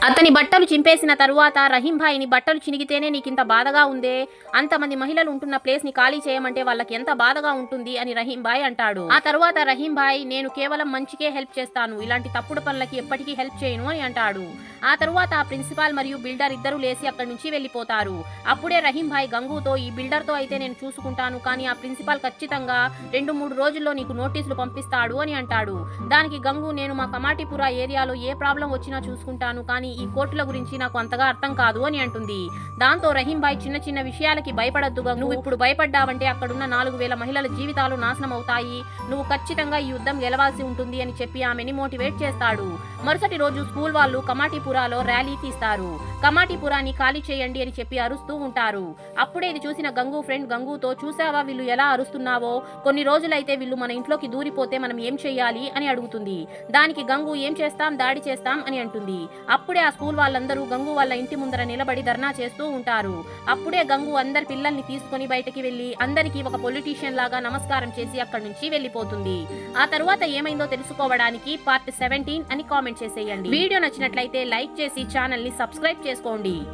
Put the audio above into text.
అతని బట్టలు చింపేసిన తరువాత రహీం భాయ్ని బట్టలు చినిగితేనే నీకింత బాధగా ఉందే, అంతమంది మహిళలు ఉంటున్న ప్లేస్ ని ఖాళీ చేయమంటే వాళ్ళకి ఎంత బాధగా ఉంటుంది అని రహీం భాయ్ అంటాడు. ఆ తరువాత రహీం భాయ్ నేను కేవలం మంచికే హెల్ప్ చేస్తాను, ఇలాంటి తప్పుడు పనులకి ఎప్పటికీ హెల్ప్ చేయను అని అంటాడు. ఆ తరువాత ఆ ప్రిన్సిపాల్ మరియు బిల్డర్ ఇద్దరు లేసి అక్కడి నుంచి వెళ్లిపోతారు. అప్పుడే రహీం భాయ్ గంగూతో ఈ బిల్డర్ తో అయితే నేను చూసుకుంటాను, కానీ ఆ ప్రిన్సిపాల్ ఖచ్చితంగా 2-3 రోజుల్లో నీకు నోటీసులు పంపిస్తాడు అని అంటాడు. దానికి గంగు నేను మా కమాటిపురా ఏరియాలో ఏ ప్రాబ్లం వచ్చినా చూసుకుంటాను, కానీ ఈ కోర్టుల గురించి నాకు అంతగా అర్థం కాదు అని అంటుంది. దాంతో రహీం భాయ్ చిన్న చిన్న విషయాలకి భయపడద్దు గంగు, నువ్వు ఇప్పుడు భయపడ్డావంటే అక్కడున్న 4000 మహిళల జీవితాలు నాశనం అవుతాయి, నువ్వు ఖచ్చితంగా ఈ యుద్ధం గెలవాల్సి ఉంటుంది అని చెప్పి ఆమెని మోటివేట్ చేస్తాడు. మరుసటి రోజు స్కూల్ వాళ్ళు కమాటిపురాలో ర్యాలీ తీస్తారు. కమాటిపురాని ఖాళీ చేయండి అని చెప్పి అరుస్తూ ఉంటారు. అప్పుడే ఇది చూసిన గంగు ఫ్రెండ్ గంగుతో చూసావా వీళ్ళు ఎలా అరుస్తున్నావో, కొన్ని రోజులైతే వీళ్ళు మన ఇంట్లోకి దూరిపోతే మనం ఏం చెయ్యాలి అని అడుగుతుంది. దానికి గంగు ఏం చేస్తాం, దాడి చేస్తాం అని అంటుంది. అప్పుడే ఆ స్కూల్ వాళ్ళందరూ గంగు వాళ్ళ ఇంటి ముందర నిలబడి ధర్నా చేస్తూ ఉంటారు. అప్పుడే గంగు అందరి పిల్లల్ని తీసుకుని బయటకి వెళ్లి అందరికీ ఒక పొలిటీషియన్ లాగా నమస్కారం చేసి అక్కడి నుంచి వెళ్లిపోతుంది. ఆ తరువాత ఏమైందో తెలుసుకోవడానికి పార్ట్ 17 అని కామెంట్ చేసేయండి. వీడియో నచ్చినట్లయితే లైక్ చేసి ఛానల్ ని సబ్స్క్రైబ్ చేసుకోండి.